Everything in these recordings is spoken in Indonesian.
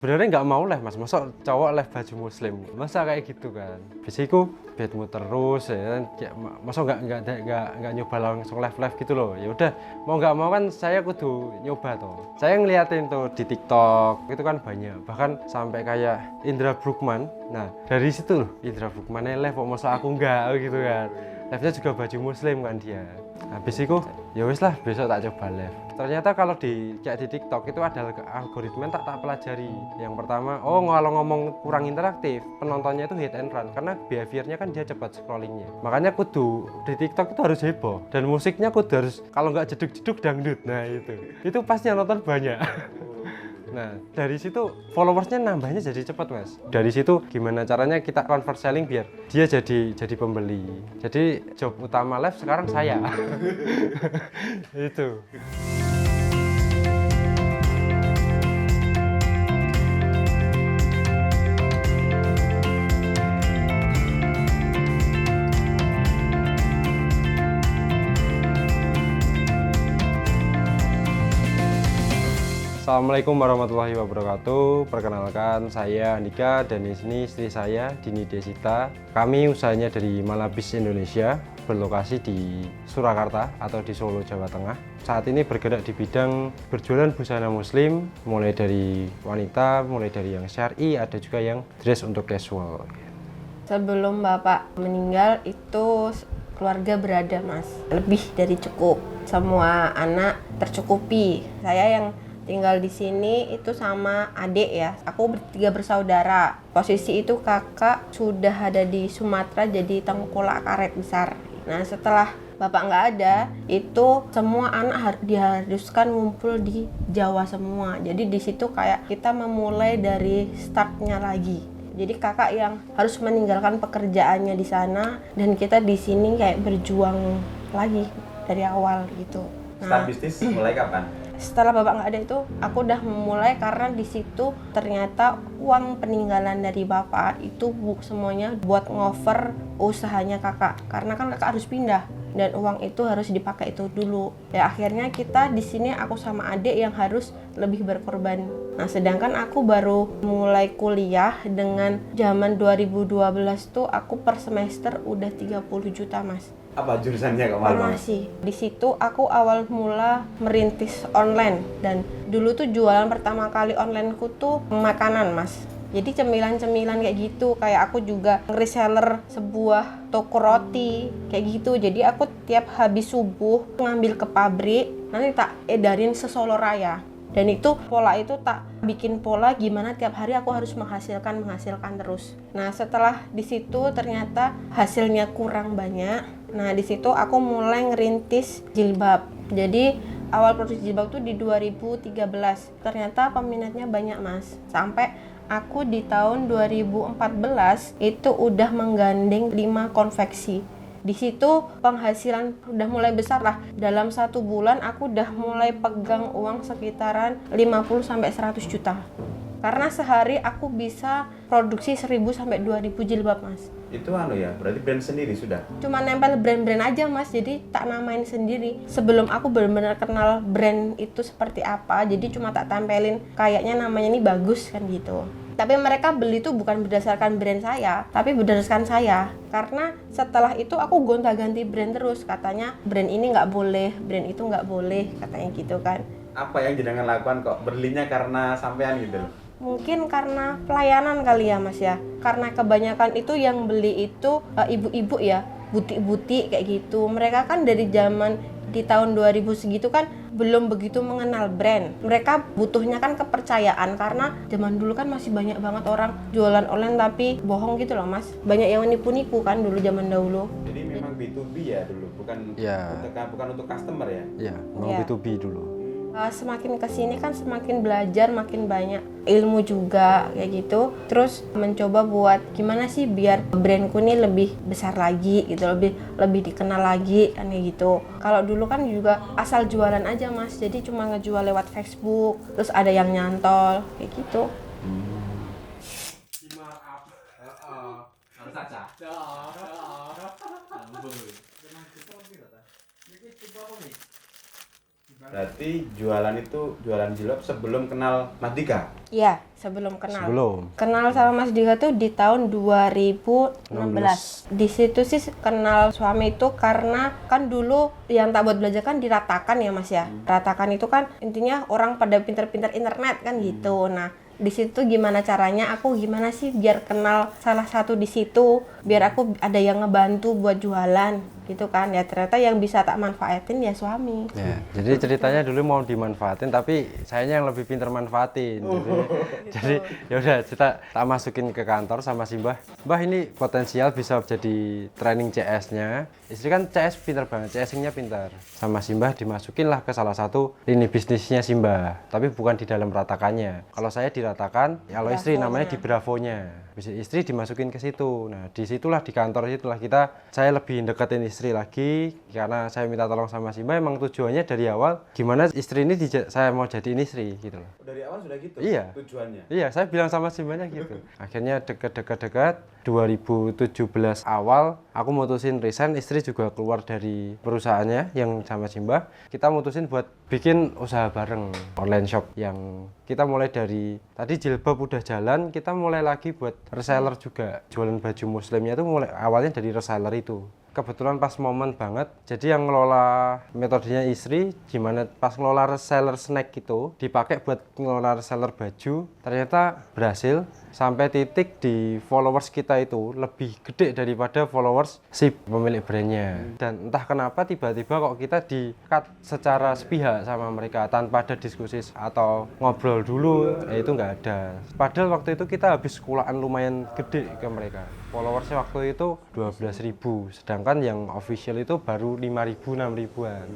Sebenarnya nggak mau live mas, masa cowok live baju muslim, masa kayak gitu kan. Biasanya bedmu terus ya kan, masa nggak nyoba langsung live gitu loh. Ya udah mau nggak mau kan saya kudu nyoba toh. Saya ngeliatin tuh di TikTok itu kan banyak, bahkan sampai kayak Indra Bruggman. Nah dari situ loh Indra Bruggman live kok masa aku nggak gitu kan. Live-nya juga baju muslim kan dia. Habis itu ya wis lah besok tak coba live. Ternyata kalau kayak di TikTok itu ada algoritma yang tak pelajari. Yang pertama, kalau ngomong kurang interaktif, penontonnya itu hit and run karena behaviornya kan dia cepat scrollingnya. Makanya kudu di TikTok itu harus heboh dan musiknya kudu harus kalau nggak jeduk-jeduk dangdut. Nah itu pasti yang nonton banyak. Nah dari situ followersnya nambahnya jadi cepat mas. Dari situ gimana caranya kita convert selling biar dia jadi pembeli. Jadi job utama live sekarang saya. Itu. Assalamualaikum warahmatullahi wabarakatuh. Perkenalkan saya Andika dan di sini istri saya Dini Desita. Kami usahanya dari Malabis Indonesia, berlokasi di Surakarta atau di Solo, Jawa Tengah. Saat ini bergerak di bidang berjualan busana muslim, mulai dari wanita, mulai dari yang syar'i, ada juga yang dress untuk casual. Sebelum Bapak meninggal itu keluarga berada mas, lebih dari cukup. Semua anak tercukupi. Saya yang tinggal di sini itu sama adik ya. Aku bertiga bersaudara. Posisi itu kakak sudah ada di Sumatera jadi tengkulak karet besar. Nah setelah bapak nggak ada, itu semua anak diharuskan ngumpul di Jawa semua. Jadi di situ kayak kita memulai dari startnya lagi. Jadi kakak yang harus meninggalkan pekerjaannya di sana dan kita di sini kayak berjuang lagi dari awal gitu. Start bisnis mulai kapan? Setelah bapak nggak ada itu, aku udah memulai karena di situ ternyata uang peninggalan dari bapak itu semuanya buat ngover usahanya kakak. Karena kan kakak harus pindah dan uang itu harus dipakai itu dulu. Ya akhirnya kita di sini aku sama adik yang harus lebih berkorban. Nah sedangkan aku baru mulai kuliah dengan zaman 2012 tuh aku per semester udah 30 juta mas. Apa jurusannya kemarin? Farmasi. Di situ aku awal mula merintis online dan dulu tuh jualan pertama kali onlineku tuh makanan mas. Jadi cemilan-cemilan kayak gitu, kayak aku juga reseller sebuah toko roti kayak gitu. Jadi aku tiap habis subuh ngambil ke pabrik, nanti tak edarin se-Solo Raya. Dan itu pola itu tak bikin pola gimana tiap hari aku harus menghasilkan terus. Nah setelah di situ ternyata hasilnya kurang banyak. Nah di situ aku mulai ngerintis jilbab. Jadi awal produksi jilbab tuh di 2013. Ternyata peminatnya banyak mas. Sampai aku di tahun 2014 itu udah menggandeng 5 konveksi. Di situ penghasilan udah mulai besar lah. Dalam 1 bulan aku udah mulai pegang uang sekitaran 50-100 juta. Karena sehari aku bisa produksi 1000 sampai 2000 jilbab mas. Itu ya, berarti brand sendiri sudah? Cuma nempel brand-brand aja mas, jadi tak namain sendiri. Sebelum aku benar-benar kenal brand itu seperti apa, jadi cuma tak tempelin kayaknya namanya ini bagus kan gitu. Tapi mereka beli tuh bukan berdasarkan brand saya, tapi berdasarkan saya. Karena setelah itu aku gonta-ganti brand terus. Katanya brand ini nggak boleh, brand itu nggak boleh, katanya gitu kan. Apa yang jenengan lakukan kok belinya karena sampean gitu? Mungkin karena pelayanan kali ya mas ya. Karena kebanyakan itu yang beli itu ibu-ibu ya, butik-butik kayak gitu. Mereka kan dari zaman di tahun 2000 segitu kan belum begitu mengenal brand. Mereka butuhnya kan kepercayaan karena zaman dulu kan masih banyak banget orang jualan online tapi bohong gitu loh mas. Banyak yang nipu-nipu kan dulu zaman dahulu. Jadi memang B2B ya dulu, bukan bukan untuk customer ya? Iya, mau B2B dulu. Semakin kesini kan semakin belajar, makin banyak ilmu juga kayak gitu. Terus mencoba buat gimana sih biar brandku ini lebih besar lagi gitu, lebih dikenal lagi kan kayak gitu. Kalau dulu kan juga asal jualan aja mas, jadi cuma ngejual lewat Facebook. Terus ada yang nyantol kayak gitu. Berarti jualan jilbab sebelum kenal Mas Dika? Iya, sebelum kenal. Sebelum. Kenal sama Mas Dika tuh di tahun 2016. Di situ sih kenal suami itu karena kan dulu yang tak buat belajar kan diratakan ya Mas ya. Ratakan itu kan intinya orang pada pinter-pinter internet kan gitu. Nah, di situ gimana caranya gimana sih biar kenal salah satu di situ, biar aku ada yang ngebantu buat jualan gitu kan. Ya ternyata yang bisa tak manfaatin ya suami. Ya, jadi ceritanya dulu mau dimanfaatin tapi sayanya yang lebih pinter manfaatin. Jadi ya udah kita tak masukin ke kantor sama si Mbah. Mbah ini potensial bisa jadi training CS-nya. Istri kan CS pinter banget, CS-nya pinter. Sama si Mbah dimasukin lah ke salah satu lini bisnisnya si Mbah. Tapi bukan di dalam ratakannya. Kalau saya diratakan, kalau istri namanya di Bravonya. Istri dimasukin ke situ. Nah, disitulah di kantor itulah saya lebih deketin istri lagi karena saya minta tolong sama si Mbak. Emang tujuannya dari awal gimana istri ini saya mau jadiin istri gitu loh. Dari awal sudah gitu. Iya. Tujuannya. Iya, saya bilang sama si Mbaknya gitu. Akhirnya dekat 2017 awal aku mutusin resign, istri juga keluar dari perusahaannya yang sama si Mbak. Kita mutusin buat bikin usaha bareng online shop yang kita mulai dari tadi jilbab udah jalan, kita mulai lagi buat reseller juga. Jualan baju muslimnya itu mulai awalnya dari reseller itu. Kebetulan pas momen banget, jadi yang ngelola metodenya istri, gimana pas ngelola reseller snack itu dipakai buat ngelola reseller baju, ternyata berhasil. Sampai titik di followers kita itu lebih gede daripada followers si pemilik brandnya. Dan entah kenapa tiba-tiba kok kita di-cut secara sepihak sama mereka tanpa ada diskusi atau ngobrol dulu, itu nggak ada. Padahal waktu itu kita habis kulaan lumayan gede ke mereka. Followersnya waktu itu 12.000, sedangkan yang official itu baru 5.000, 6.000-an.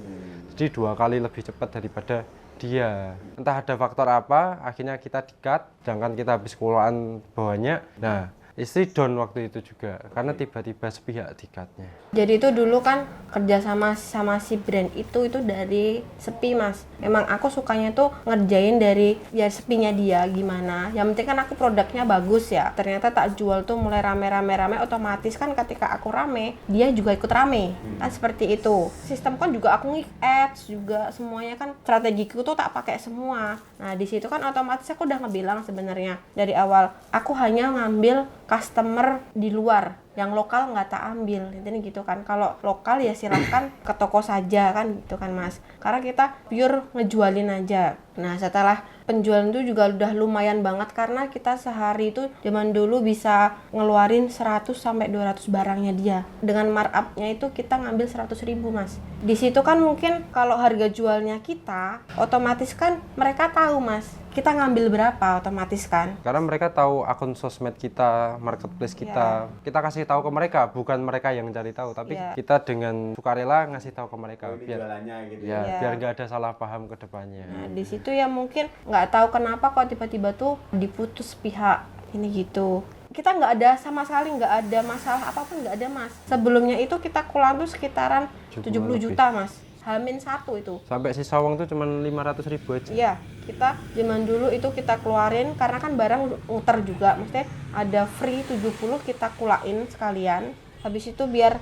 Jadi 2 kali lebih cepat daripada dia. Entah ada faktor apa, akhirnya kita di-cut, sedangkan kita habis kulaan bawahnya. Nah, istri down waktu itu juga, karena tiba-tiba sepihak di-cutnya. Jadi itu dulu kan kerja sama si brand itu dari sepi Mas. Emang aku sukanya tuh ngerjain dari ya sepinya dia gimana. Yang penting kan aku produknya bagus ya. Ternyata tak jual tuh mulai rame, otomatis kan ketika aku rame, dia juga ikut rame. Kan seperti itu. Sistem kan juga aku nge-ads juga semuanya kan strategiku tuh tak pakai semua. Nah, di situ kan otomatis aku udah ngebilang sebenarnya dari awal aku hanya ngambil customer di luar, yang lokal nggak tak ambil, intinya gitu kan. Kalau lokal ya silahkan ke toko saja kan gitu kan Mas, karena kita pure ngejualin aja. Nah, setelah penjualan itu juga udah lumayan banget karena kita sehari itu zaman dulu bisa ngeluarin 100 sampai 200 barangnya dia. Dengan markup-nya itu kita ngambil 100.000 Mas. Di situ kan mungkin kalau harga jualnya kita otomatis kan mereka tahu Mas, kita ngambil berapa otomatis kan. Karena mereka tahu akun sosmed kita, marketplace kita. Kita kasih tahu ke mereka, bukan mereka yang cari tahu, tapi kita dengan sukarela ngasih tahu ke mereka biar nggak ada salah paham ke depannya. Nah, di situ ya mungkin nggak tahu kenapa kok tiba-tiba tuh diputus pihak ini gitu. Kita nggak ada sama sekali, nggak ada masalah apapun, nggak ada Mas. Sebelumnya itu kita kulaan tuh sekitaran 70 juta Mas. Hamin 1 itu. Sampai sisa uang tuh cuma 500.000 aja. Iya, kita zaman dulu itu kita keluarin karena kan barang muter juga. Maksudnya ada free 70 kita kulain sekalian. Habis itu biar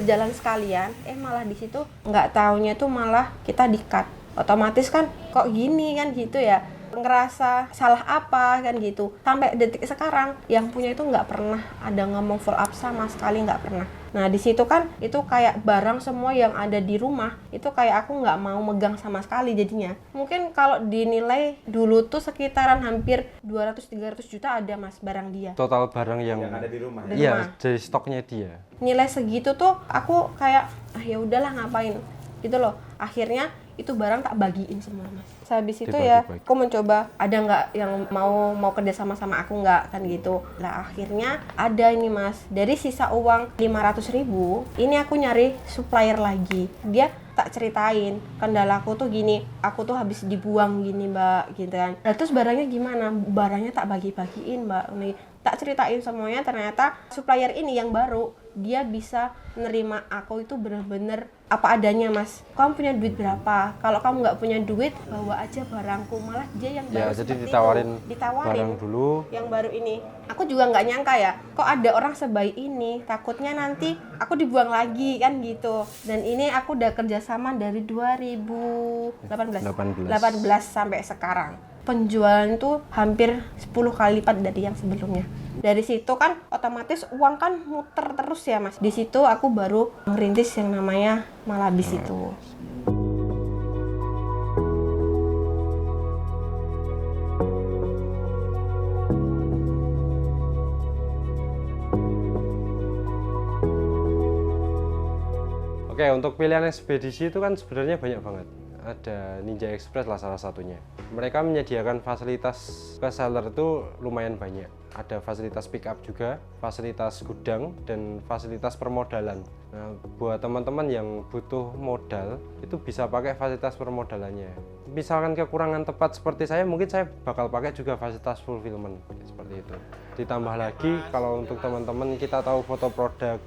jalan sekalian. Malah di situ nggak taunya tuh malah kita di-cut. Otomatis kan kok gini kan gitu ya. Ngerasa salah apa kan gitu. Sampai detik sekarang yang punya itu nggak pernah ada ngomong full up sama sekali, nggak pernah. Nah, di situ kan itu kayak barang semua yang ada di rumah itu kayak aku nggak mau megang sama sekali jadinya. Mungkin kalau dinilai dulu tuh sekitaran hampir 200-300 juta ada Mas barang dia. Total barang yang ada di rumah. Iya, dari stoknya dia. Nilai segitu tuh aku kayak ya udahlah ngapain gitu loh. Akhirnya itu barang tak bagiin semua Mas. Habis itu ya aku mencoba ada nggak yang mau kerja sama aku nggak kan gitu. Nah, akhirnya ada ini Mas, dari sisa uang 500.000 ini aku nyari supplier lagi. Dia tak ceritain kendala aku tuh gini, aku tuh habis dibuang gini Mbak gitu kan. Nah, terus barangnya gimana? Barangnya tak bagi-bagiin Mbak. Nih tak ceritain semuanya, ternyata supplier ini yang baru, dia bisa nerima aku itu bener-bener apa adanya, Mas. Kamu punya duit berapa? Kalau kamu nggak punya duit, bawa aja barangku. Malah dia yang baru jadi seperti ditawarin barang itu. dulu. Yang baru ini, aku juga nggak nyangka ya, kok ada orang sebaik ini. Takutnya nanti aku dibuang lagi kan gitu. Dan ini aku udah kerjasama dari 2018 sampai sekarang. Penjualan itu hampir 10 kali lipat dari yang sebelumnya. Dari situ kan otomatis uang kan muter terus ya, Mas. Di situ aku baru merintis yang namanya Malabis itu. Oke, untuk pilihan ekspedisi itu kan sebenarnya banyak banget. Ada Ninja Express lah salah satunya. Mereka menyediakan fasilitas ke seller itu lumayan banyak. Ada fasilitas pick up juga, fasilitas gudang, dan fasilitas permodalan. Nah, buat teman-teman yang butuh modal, itu bisa pakai fasilitas permodalannya. Misalkan kekurangan tempat seperti saya, mungkin saya bakal pakai juga fasilitas fulfillment, seperti itu. Ditambah lagi, kalau untuk teman-teman kita tahu foto produk,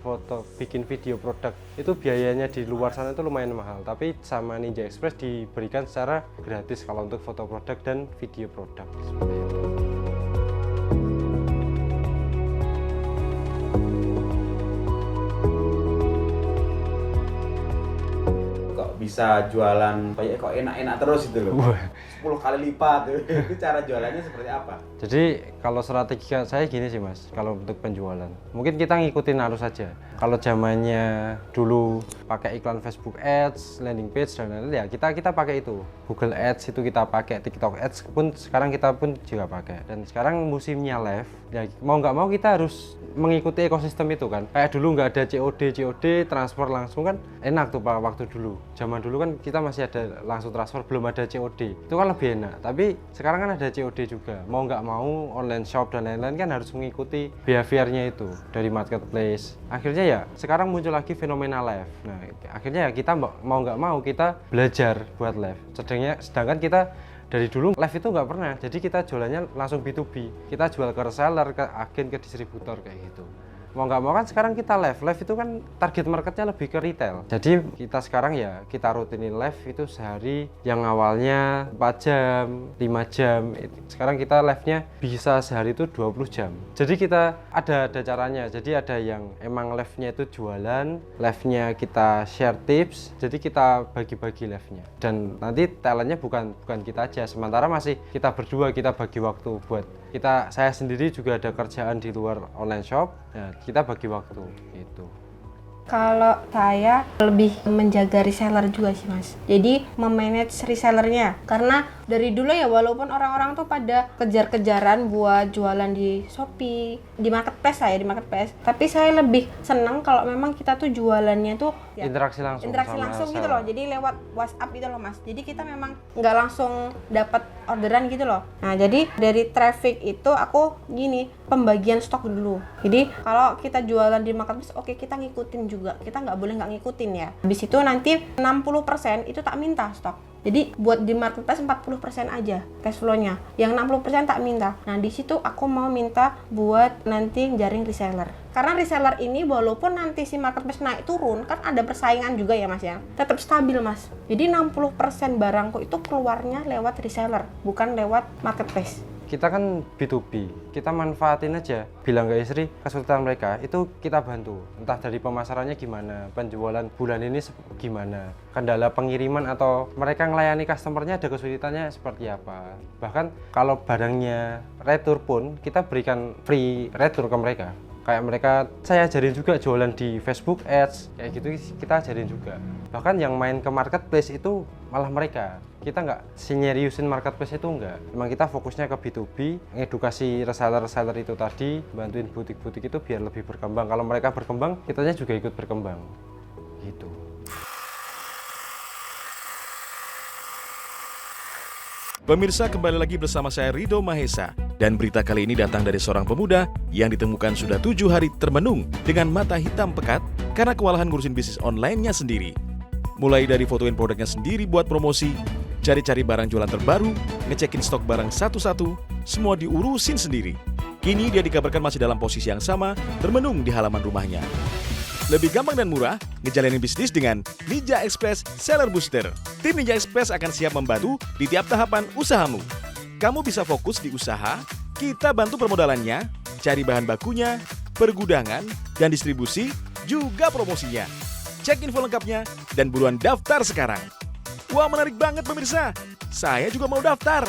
bikin video produk, itu biayanya di luar sana itu lumayan mahal. Tapi sama Ninja Express diberikan secara gratis kalau untuk foto produk dan video produk, seperti itu. Bisa jualan kayak kok enak-enak terus itu loh. 10 kali lipat. Itu cara jualannya seperti apa? Jadi kalau strategi saya gini sih, Mas, kalau untuk penjualan mungkin kita ngikutin arus saja. Kalau zamannya dulu pakai iklan Facebook Ads, landing page dan lain-lain, ya kita pakai itu. Google Ads itu kita pakai, TikTok Ads pun sekarang kita pun juga pakai. Dan sekarang musimnya live, ya mau nggak mau kita harus mengikuti ekosistem itu kan. Kayak dulu nggak ada COD transfer langsung kan enak tuh Pak waktu dulu. Zaman dulu kan kita masih ada langsung transfer, belum ada COD. Itu kan lebih enak. Tapi sekarang kan ada COD juga. Mau nggak mau online shop dan lain-lain kan harus mengikuti behaviornya itu dari marketplace. Akhirnya ya sekarang muncul lagi fenomena live. Nah, akhirnya ya kita mau nggak mau kita belajar buat live. Sedangkan kita dari dulu live itu nggak pernah, jadi kita jualannya langsung B2B. Kita jual ke reseller, ke agen, ke distributor kayak gitu. Mau nggak mau kan sekarang kita live itu kan target marketnya lebih ke retail. Jadi kita sekarang ya kita rutinin live itu sehari yang awalnya 4 jam, 5 jam. Sekarang kita live-nya bisa sehari itu 20 jam. Jadi kita ada caranya. Jadi ada yang emang live-nya itu jualan, live-nya kita share tips. Jadi kita bagi-bagi live-nya. Dan nanti talentnya bukan kita aja. Sementara masih kita berdua, kita bagi waktu buat saya sendiri juga ada kerjaan di luar online shop. Nah, kita bagi waktu gitu. Kalau saya lebih menjaga reseller juga sih, Mas. Jadi memanage resellernya. Karena dari dulu ya walaupun orang-orang tuh pada kejar-kejaran buat jualan di Shopee, di marketplace tapi saya lebih senang kalau memang kita tuh jualannya tuh ya, interaksi langsung gitu loh. Jadi lewat WhatsApp gitu loh, Mas. Jadi kita memang nggak langsung dapat orderan gitu loh. Nah, jadi dari traffic itu aku gini, pembagian stok dulu. Jadi kalau kita jualan di marketplace, oke, kita ngikutin juga. Kita nggak boleh nggak ngikutin ya. Habis itu nanti 60% itu tak minta stok. Jadi buat di marketplace 40% aja cash flow-nya. Yang 60% tak minta. Nah, di situ aku mau minta buat nanti jaring reseller. Karena reseller ini walaupun nanti si marketplace naik turun, kan ada persaingan juga ya, Mas ya. Tetap stabil, Mas. Jadi 60% barangku itu keluarnya lewat reseller, bukan lewat marketplace. Kita kan B2B, kita manfaatin aja. Bilang ke istri, kesulitan mereka itu kita bantu. Entah dari pemasarannya gimana, penjualan bulan ini gimana, kendala pengiriman atau mereka ngelayani customernya ada kesulitannya seperti apa. Bahkan kalau barangnya retur pun kita berikan free retur ke mereka. Kayak mereka, saya ajarin juga jualan di Facebook Ads, kayak gitu kita ajarin juga. Bahkan yang main ke marketplace itu malah mereka. Kita nggak seriusin marketplace itu nggak. Memang kita fokusnya ke B2B, ngedukasi reseller-reseller itu tadi, bantuin butik-butik itu biar lebih berkembang. Kalau mereka berkembang, kitanya juga ikut berkembang. Gitu. Pemirsa, kembali lagi bersama saya Ridho Mahesa. Dan berita kali ini datang dari seorang pemuda yang ditemukan sudah 7 hari termenung dengan mata hitam pekat karena kewalahan ngurusin bisnis online-nya sendiri. Mulai dari fotoin produknya sendiri buat promosi, cari-cari barang jualan terbaru, ngecekin stok barang satu-satu, semua diurusin sendiri. Kini dia dikabarkan masih dalam posisi yang sama, termenung di halaman rumahnya. Lebih gampang dan murah, ngejalanin bisnis dengan Ninja Express Seller Booster. Tim Ninja Express akan siap membantu di tiap tahapan usahamu. Kamu bisa fokus di usaha, kita bantu permodalannya, cari bahan bakunya, pergudangan, dan distribusi, juga promosinya. Cek info lengkapnya dan buruan daftar sekarang. Wah, menarik banget pemirsa. Saya juga mau daftar.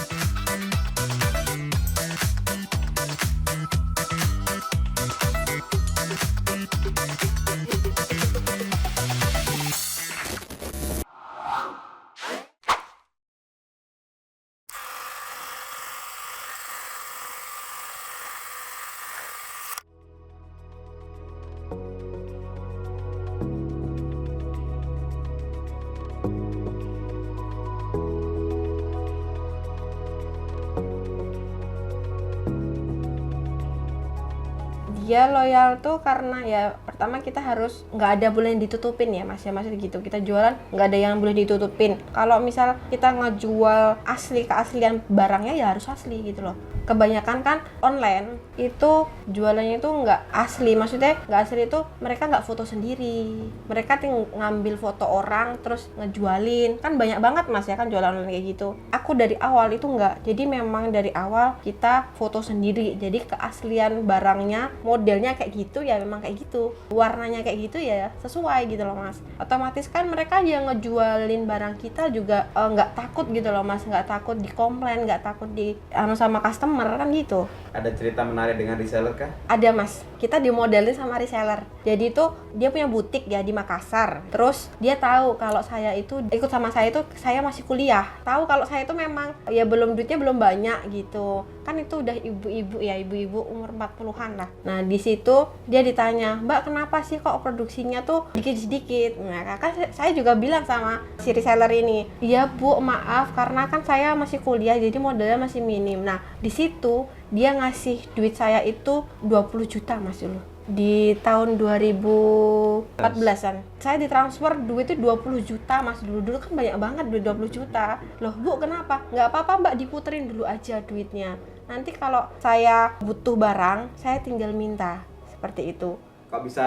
Dia loyal tuh karena ya pertama kita harus nggak ada boleh ditutupin ya mas gitu. Kita jualan nggak ada yang boleh ditutupin. Kalau misal kita ngejual asli, keaslian barangnya ya harus asli gitu loh. Kebanyakan kan online itu jualannya itu nggak asli, maksudnya nggak asli itu mereka nggak foto sendiri, mereka ngambil foto orang terus ngejualin, kan banyak banget mas ya kan jualan online kayak gitu. Aku dari awal itu nggak, jadi memang dari awal kita foto sendiri, jadi keaslian barangnya, modelnya kayak gitu ya memang kayak gitu, warnanya kayak gitu ya sesuai gitu loh mas. Otomatis kan mereka yang ngejualin barang kita juga nggak takut gitu loh mas, nggak takut dikomplain, nggak takut di sama customer kan gitu. Ada cerita menarik dengan reseller kah? Ada mas, kita dimodelin sama reseller. Jadi itu dia punya butik ya di Makassar. Terus dia tahu kalau saya itu ikut sama saya itu saya masih kuliah. Tahu kalau saya itu memang ya duitnya belum banyak gitu. Kan itu udah ibu-ibu ya, ibu-ibu umur 40-an lah. Nah di situ dia ditanya, Mbak kenapa sih kok produksinya tuh dikit-sedikit? Nah kan saya juga bilang sama si reseller ini, iya Bu maaf karena kan saya masih kuliah jadi modalnya masih minim. Nah di situ dia ngasih duit saya itu 20 juta mas dulu. Di tahun 2014an saya ditransfer duit itu 20 juta mas dulu kan banyak banget duit 20 juta. Loh Bu kenapa? Nggak apa-apa Mbak, diputerin dulu aja duitnya. Nanti kalau saya butuh barang saya tinggal minta, seperti itu. Kok bisa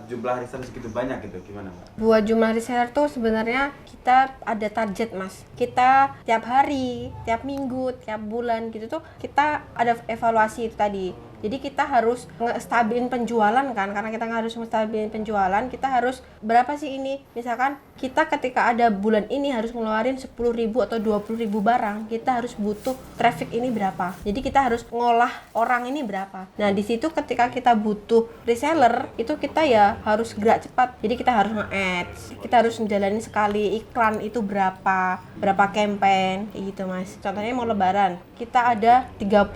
jumlah reseller segitu banyak gitu, gimana Mbak? Buat jumlah reseller tuh sebenarnya kita ada target mas. Kita tiap hari, tiap minggu, tiap bulan gitu tuh kita ada evaluasi itu tadi. Jadi kita harus nge-stabilin penjualan kan, karena kita harus nge-stabilin penjualan, kita harus berapa sih ini? Misalkan kita ketika ada bulan ini harus ngeluarin 10.000 atau 20.000 barang, kita harus butuh traffic ini berapa. Jadi kita harus ngolah orang ini berapa. Nah di situ ketika kita butuh reseller, itu kita ya harus gerak cepat. Jadi kita harus nge-ads, kita harus menjalani sekali iklan itu berapa campaign, kayak gitu mas. Contohnya mau lebaran, kita ada 30.000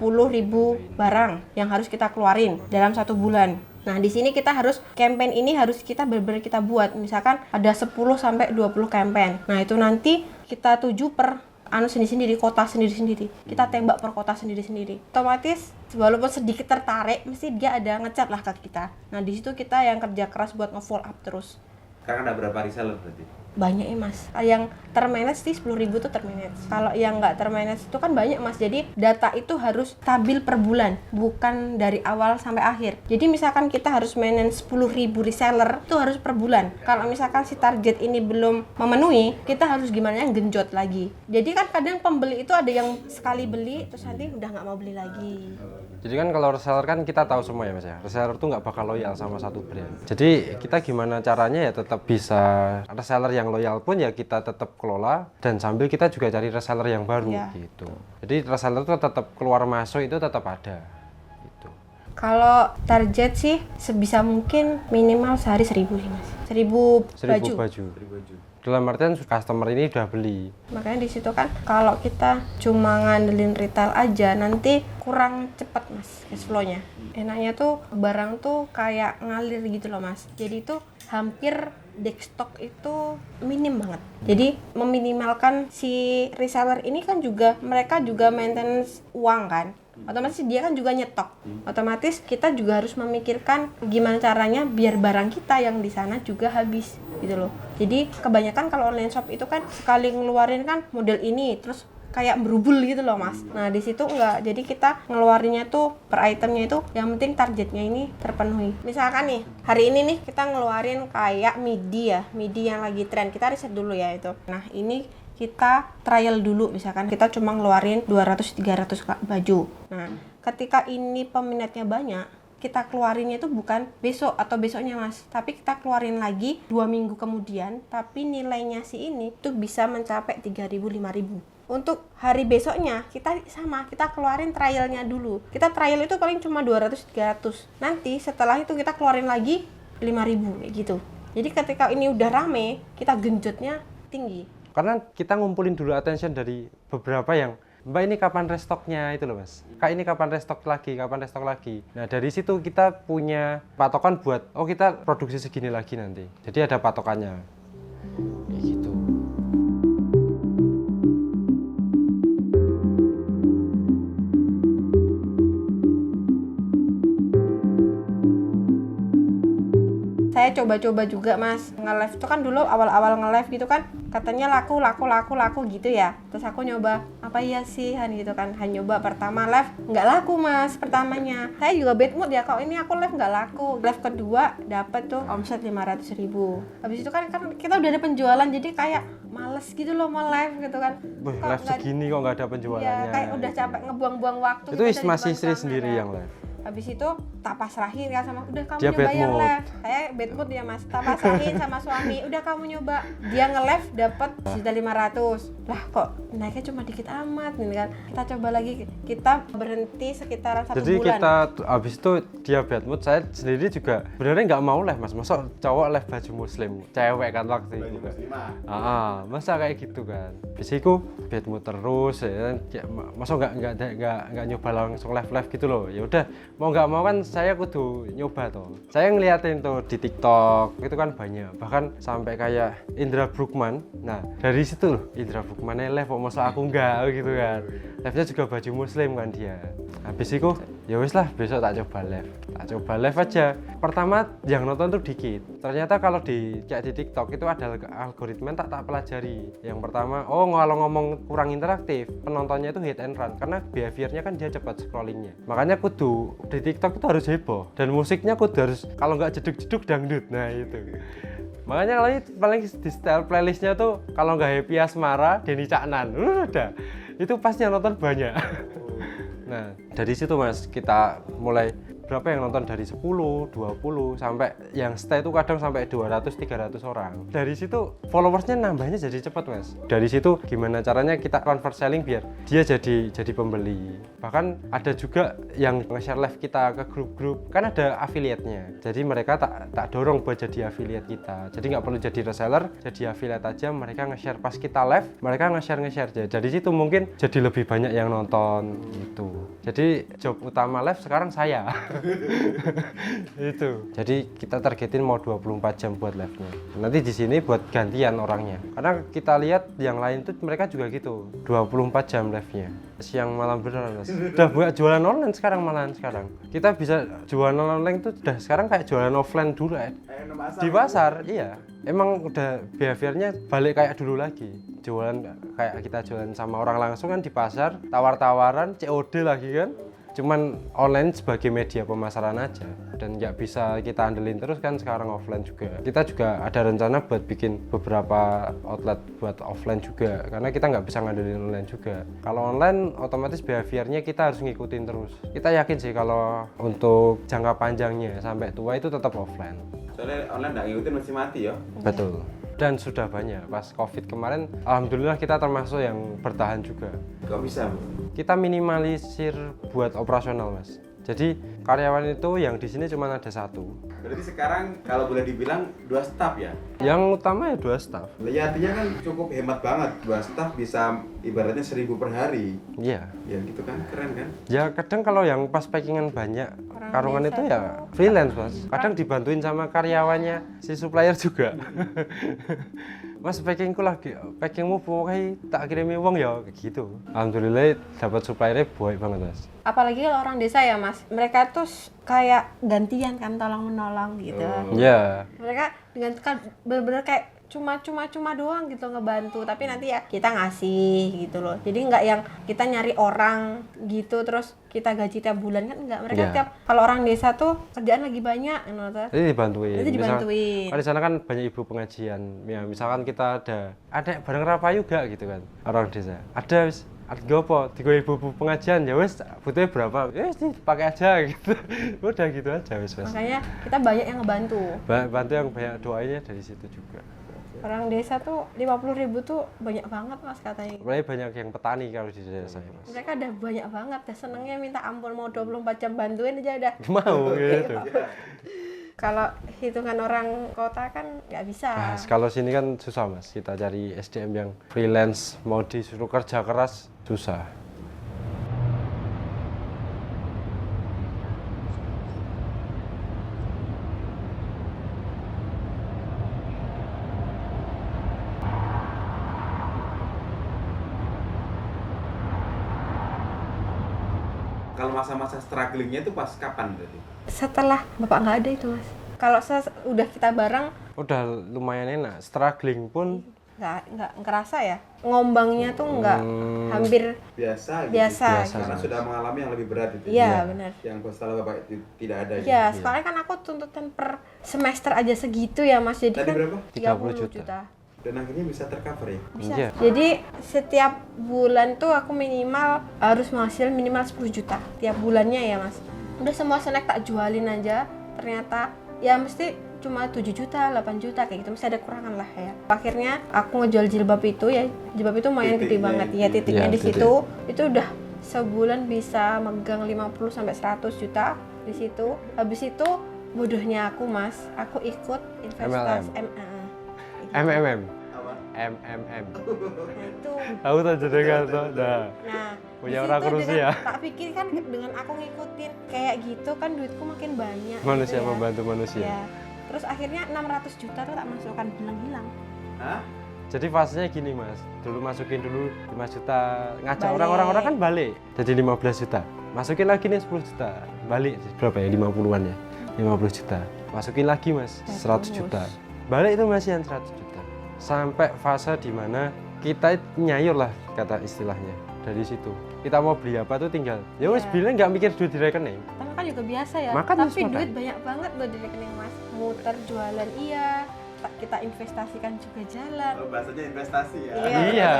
barang yang harus kita keluarin dalam 1 bulan. Nah, di sini kita harus campaign ini harus kita benar-benar kita buat. Misalkan ada 10 sampai 20 campaign. Nah, itu nanti kita tuju per sendiri-sendiri, kota sendiri-sendiri. Kita tembak per kota sendiri-sendiri. Otomatis walaupun sedikit tertarik, mesti dia ada ngechat lah ke kita. Nah, di situ kita yang kerja keras buat nge-follow up terus. Sekarang ada berapa reseller berarti? Banyak ya mas, yang termanage sih 10.000 tuh termanage. Kalau yang nggak termanage itu kan banyak mas, jadi data itu harus stabil per bulan, bukan dari awal sampai akhir. Jadi misalkan kita harus manage 10.000 reseller, itu harus per bulan. Kalau misalkan si target ini belum memenuhi, kita harus gimana yang genjot lagi. Jadi kan kadang pembeli itu ada yang sekali beli, terus nanti udah nggak mau beli lagi. Jadi kan kalau reseller kan kita tahu semua ya mas ya, reseller tuh nggak bakal loyal sama satu brand. Jadi kita gimana caranya ya tetap bisa reseller yang loyal pun ya kita tetap kelola, dan sambil kita juga cari reseller yang baru gitu. Jadi reseller itu tetap keluar masuk itu tetap ada gitu. Kalau target sih sebisa mungkin minimal sehari 1.000 sih mas. 1.000 baju. Dalam artian customer ini udah beli. Makanya di situ kan kalau kita cuma ngandelin retail aja nanti kurang cepat mas cash flow-nya. Enaknya tuh barang tuh kayak ngalir gitu loh mas. Jadi itu hampir destock itu minim banget. Jadi meminimalkan si reseller ini kan juga mereka juga maintenance uang kan. Otomatis dia kan juga nyetok. Otomatis kita juga harus memikirkan gimana caranya biar barang kita yang di sana juga habis gitu loh. Jadi kebanyakan kalau online shop itu kan sekali ngeluarin kan model ini terus kayak berubul gitu loh mas. Nah di situ enggak, jadi kita ngeluarinnya tuh per itemnya itu yang penting targetnya ini terpenuhi. Misalkan nih hari ini nih kita ngeluarin kayak midi yang lagi tren, kita riset dulu ya itu. Nah ini kita trial dulu, misalkan kita cuma ngeluarin 200-300 baju. Nah ketika ini peminatnya banyak, kita keluarinnya itu bukan besok atau besoknya mas, tapi kita keluarin lagi 2 minggu kemudian, tapi nilainya si ini tuh bisa mencapai 3.000-5.000. Untuk hari besoknya kita keluarin trialnya dulu. Kita trial itu paling cuma 200-300. Nanti setelah itu kita keluarin lagi 5.000 kayak gitu. Jadi ketika ini udah rame, kita genjotnya tinggi. Karena kita ngumpulin dulu attention dari beberapa yang Mbak ini kapan restocknya itu loh mas. Kak ini kapan restock lagi. Nah dari situ kita punya patokan buat, oh kita produksi segini lagi nanti. Jadi ada patokannya. Kayak gitu. Saya coba-coba juga mas, nge-live itu kan dulu awal-awal nge-live gitu kan katanya laku gitu ya. Terus aku nyoba, apa iya sih Han gitu kan. Han nyoba pertama live nggak laku mas pertamanya. Saya juga bad mood ya, kalau ini aku live nggak laku. Live kedua dapat tuh omset 500.000. Habis itu kan kita udah ada penjualan, jadi kayak males gitu loh mau live gitu kan. Live segini kok nggak ada penjualannya. Iya, kayak udah capek ngebuang-buang waktu. Itu masih istri sendiri yang live. Habis itu tak pasrahin kan sama, udah kamu dia nyoba yang mood. live. Saya bad mood ya mas, tak pasrahin sama suami, udah kamu nyoba. Dia nge-live dapat 1.500.000. Lah kok naiknya cuma dikit amat nih kan. Kita coba lagi, kita berhenti sekitaran 1 Jadi bulan. kita habis itu dia bad mood, saya sendiri juga sebenarnya nggak mau live mas. Masa cowok live baju muslim, cewek kan waktu itu. Masa kayak gitu kan. Biasanya bad mood terus ya. Masa nggak nyoba langsung live gitu loh. Ya udah, mau nggak mau kan saya kudu nyoba tuh. Saya ngeliatin tuh di TikTok itu kan banyak, bahkan sampai kayak Indra Bruggman. Nah dari situ loh, Indra Bruggman live kok masa aku nggak gitu kan. Live-nya juga baju muslim kan dia. Habis itu ya wis lah, besok tak coba live aja. Pertama yang nonton tuh dikit. Ternyata kalau kayak di TikTok itu ada algoritma tak pelajari. Yang pertama, kalau ngomong kurang interaktif, penontonnya itu hit and run karena behaviornya kan dia cepat scrollingnya. Makanya kudu di TikTok itu harus heboh dan musiknya kudu harus, kalau nggak jeduk-jeduk dangdut. Nah itu. Makanya kalau paling di style playlistnya tuh kalau nggak happy asmara, Denny Caknan, udah. Itu pasti yang nonton banyak. Nah dari situ mas kita mulai, berapa yang nonton dari 10, 20 sampai yang stay itu kadang sampai 200-300 orang. Dari situ followersnya nambahnya jadi cepat mas. Dari situ gimana caranya kita convert selling biar dia jadi pembeli. Bahkan ada juga yang nge-share live kita ke grup-grup, kan ada affiliate-nya. Jadi mereka tak dorong buat jadi affiliate kita. Jadi nggak perlu jadi reseller, jadi affiliate aja. Mereka nge-share pas kita live, mereka nge-share. Dari situ mungkin jadi lebih banyak yang nonton gitu. Jadi job utama live sekarang saya. Itu. Jadi kita targetin mau 24 jam buat live-nya. Nanti di sini buat gantian orangnya. Karena kita lihat yang lain tuh mereka juga gitu. 24 jam live-nya. Siang malam beneran mas. Udah buat jualan online sekarang malahan sekarang. Kita bisa jualan online tuh udah sekarang kayak jualan offline dulu ya. Di pasar, iya. Emang udah behaviornya balik kayak dulu lagi. Jualan kayak kita jualan sama orang langsung kan di pasar, tawar-tawaran, COD lagi kan. Cuman online sebagai media pemasaran aja dan nggak bisa kita andelin terus kan sekarang offline juga. Kita juga ada rencana buat bikin beberapa outlet buat offline juga karena kita nggak bisa ngandelin online juga. Kalau online otomatis behaviornya kita harus ngikutin terus. Kita yakin sih kalau untuk jangka panjangnya sampai tua itu tetap offline. Soalnya online nggak ngikutin mesti mati ya. Betul. Dan sudah banyak pas COVID kemarin, alhamdulillah kita termasuk yang bertahan juga. Kok bisa? Kita minimalisir buat operasional mas. Jadi karyawan itu yang di sini cuma ada 1. Berarti sekarang kalau boleh dibilang 2 staff ya? Yang utama ya 2 staff. Ya artinya kan cukup hemat banget, 2 staff bisa ibaratnya 1.000 per hari. Iya. Ya gitu kan, keren kan? Ya kadang kalau yang pas packingan banyak Orang karungan desa itu ya freelance mas. Kadang dibantuin sama karyawannya si supplier juga. Mas packingku lagi, packingmu pokoknya tak kirimi uang ya kayak gitu. Alhamdulillah dapat suppliernya baik banget mas. Apalagi kalau orang desa ya mas, mereka tuh kayak gantian kan tolong menolong gitu. Iya. Mereka dengan kan bener-bener kayak cuma doang gitu ngebantu, tapi nanti ya kita ngasih gitu loh. Jadi nggak yang kita nyari orang gitu terus kita gaji tiap bulan, kan enggak. Mereka Iya. tiap kalau orang desa tuh kerjaan lagi banyak gitu loh. Jadi dibantuin. Itu dibantuin. Kan di sana kan banyak ibu pengajian. Ya misalkan kita ada bareng rapayu gak gitu kan orang desa. Ada wis ada apa? Tiga ibu pengajian ya wis butuhnya berapa? Ya wis dipakai aja gitu. Udah gitu aja wis. Makanya kita banyak yang ngebantu. Bantu yang banyak doanya dari situ juga. Orang desa tuh 50.000 tuh banyak banget mas katanya. Apalagi banyak yang petani kalau di desa saya mas. Mereka udah banyak banget, udah senengnya minta ampun, mau 24 jam bantuin aja udah. Mau gitu. Kalau hitungan orang kota kan nggak bisa. Nah, kalau sini kan susah mas, kita cari SDM yang freelance, mau disuruh kerja keras, susah. Kalau masa-masa strugglingnya itu pas kapan berarti? Setelah bapak nggak ada itu mas. Kalau udah kita bareng Udah lumayan enak, struggling pun nggak ngerasa ya. Ngombangnya tuh nggak hampir Biasa gitu. biasa. Karena sudah mengalami yang lebih berat itu. Iya benar. Yang setelah Bapak tidak ada. Iya, soalnya kan aku tuntutan per semester aja segitu ya mas. Jadi Tadi kan berapa? 30 30 juta. Dan akhirnya bisa tercover ya? Bisa. Iya. Jadi setiap bulan tuh aku minimal harus menghasil minimal 10 juta tiap bulannya ya mas. Udah semua snack tak jualin aja, ternyata ya mesti cuma 7 juta, 8 juta kayak gitu, mesti ada kurangan lah ya. Akhirnya aku ngejual jilbab itu ya, jilbab itu lumayan gede Titiknya banget itu. ya, titiknya Iya, di titik. situ itu udah sebulan bisa megang 50 sampai 100 juta di situ. Habis itu bodohnya aku mas, aku ikut investasi MMM. Apa? MMM. Nah itu. Tahu tak jenengan tuh. Nah, Nah, punya di orang situ korupsi dengan- ya. Tak pikir kan dengan aku ngikutin kayak gitu kan duitku makin banyak. Manusia gitu ya. membantu manusia. Ya. Terus akhirnya 600 juta tuh tak masukkan hilang-hilang. Hah? Jadi fasenya gini mas, dulu masukin dulu 5 juta, ngajak Balik. orang-orang kan balik, jadi 15 juta. Masukin lagi nih 10 juta, balik berapa ya, 50-an ya, 50 juta. Masukin lagi mas, 100 juta. Balik itu masih yang 100 juta. Sampai fase dimana kita nyayur lah kata istilahnya, dari situ. Kita mau beli apa tuh tinggal, ya wes Iya. belinya nggak mikir duit di rekening. Tapi kan juga biasa ya. Makan Tapi harus makan. duit banyak banget loh di rekening mas. Muter jualan iya, kita investasikan juga jalan. Oh, bahasanya investasi ya? Iya. Iya,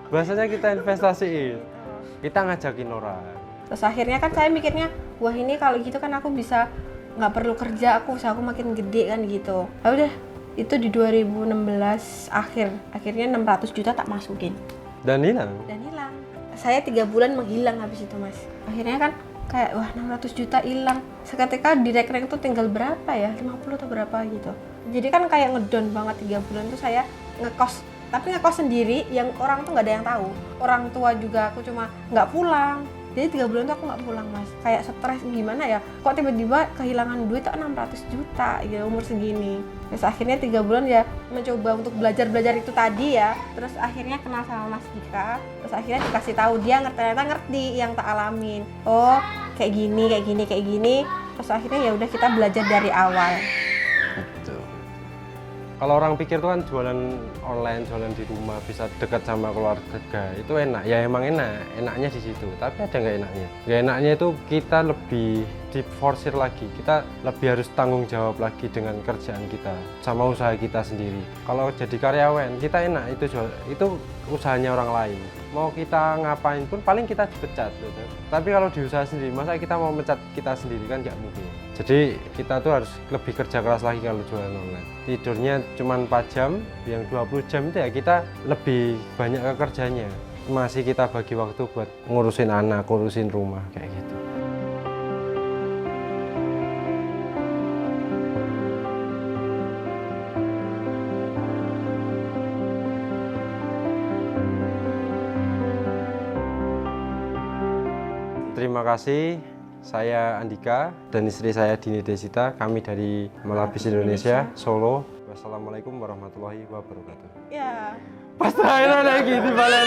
bahasanya kita investasiin, kita ngajakin orang. Terus akhirnya kan saya mikirnya, wah ini kalau gitu kan aku bisa nggak perlu kerja, aku usahaku makin gede kan gitu. Ya udah, itu di 2016 akhirnya 600 juta tak masukin Dan hilang. dan hilang. Saya 3 bulan menghilang habis itu mas. Akhirnya kan kayak wah 600 juta hilang. Seketika di rekening tuh tinggal berapa ya, 50 atau berapa gitu. Jadi kan kayak ngedon banget 3 bulan tuh saya ngekos. Tapi ngekos sendiri yang orang tuh nggak ada yang tahu. Orang tua juga aku cuma nggak pulang. Jadi 3 bulan tuh aku nggak pulang mas. Kayak stres gimana ya. Kok tiba-tiba kehilangan duit tuh 600 juta gitu umur segini. Terus akhirnya 3 bulan ya mencoba untuk belajar itu tadi ya. Terus akhirnya kenal sama Mas Dika. Terus akhirnya dikasih tahu dia ternyata ngerti yang tak alamin. Oh kayak gini. Terus akhirnya ya udah kita belajar dari awal. Gitu. Kalau orang pikir tuh kan jualan online, jualan di rumah bisa dekat sama keluarga itu enak. Ya emang enak, enaknya di situ. Tapi ada nggak enaknya? Nggak enaknya itu kita lebih diforsir lagi. Kita lebih harus tanggung jawab lagi dengan kerjaan kita sama usaha kita sendiri. Kalau jadi karyawan kita enak itu usahanya orang lain. Mau kita ngapain pun paling kita dipecat gitu. Tapi kalau di usaha sendiri, masa kita mau mecat kita sendiri kan nggak mungkin. Jadi kita tuh harus lebih kerja keras lagi kalau jualan online. Tidurnya cuma 4 jam, yang 20 jam itu ya kita lebih banyak ke kerjanya. Masih kita bagi waktu buat ngurusin anak, ngurusin rumah kayak gitu. Terima kasih, saya Andika dan istri saya Dini Desita. Kami dari Malabis Indonesia, Solo. Wassalamualaikum warahmatullahi wabarakatuh. Ya. Pas terakhir lagi di balik